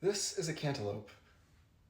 This is a cantaloupe,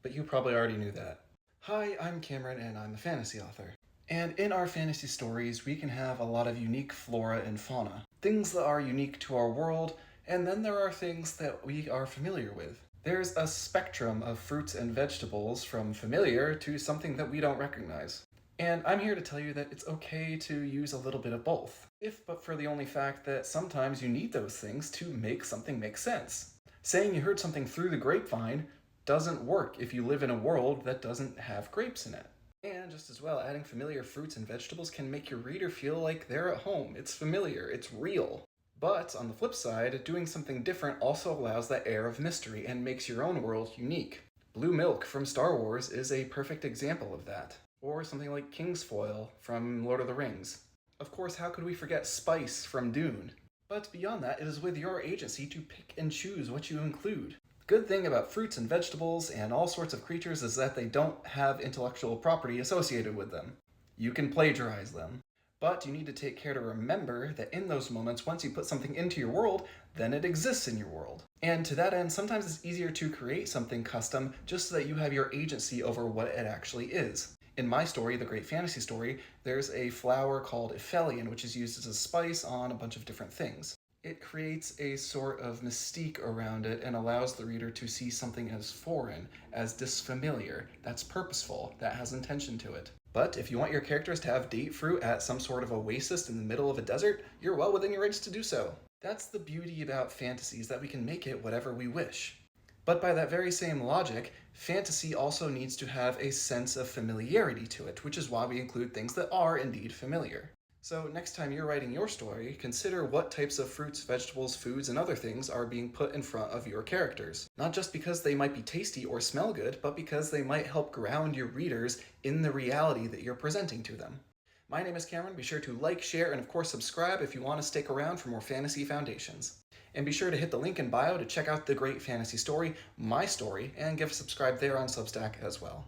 but you probably already knew that. Hi, I'm Cameron and I'm a fantasy author. And in our fantasy stories, we can have a lot of unique flora and fauna. Things that are unique to our world, and then there are things that we are familiar with. There's a spectrum of fruits and vegetables from familiar to something that we don't recognize. And I'm here to tell you that it's okay to use a little bit of both, if but for the only fact that sometimes you need those things to make something make sense. Saying you heard something through the grapevine doesn't work if you live in a world that doesn't have grapes in it. And just as well, adding familiar fruits and vegetables can make your reader feel like they're at home. It's familiar, it's real. But on the flip side, doing something different also allows that air of mystery and makes your own world unique. Blue milk from Star Wars is a perfect example of that. Or something like Kingsfoil from Lord of the Rings. Of course, how could we forget Spice from Dune? But beyond that, it is with your agency to pick and choose what you include. The good thing about fruits and vegetables and all sorts of creatures is that they don't have intellectual property associated with them. You can plagiarize them. But you need to take care to remember that in those moments, once you put something into your world, then it exists in your world. And to that end, sometimes it's easier to create something custom just so that you have your agency over what it actually is. In my story, The Great Fantasy Story, there's a flower called Ephelion, which is used as a spice on a bunch of different things. It creates a sort of mystique around it and allows the reader to see something as foreign, as disfamiliar, that's purposeful, that has intention to it. But if you want your characters to have date fruit at some sort of oasis in the middle of a desert, you're well within your rights to do so. That's the beauty about fantasy, is that we can make it whatever we wish. But by that very same logic, fantasy also needs to have a sense of familiarity to it, which is why we include things that are indeed familiar. So next time you're writing your story, consider what types of fruits, vegetables, foods, and other things are being put in front of your characters. Not just because they might be tasty or smell good, but because they might help ground your readers in the reality that you're presenting to them. My name is Cameron. Be sure to like, share, and of course subscribe if you want to stick around for more fantasy foundations. And be sure to hit the link in bio to check out The Great Fantasy Story, my story, and give a subscribe there on Substack as well.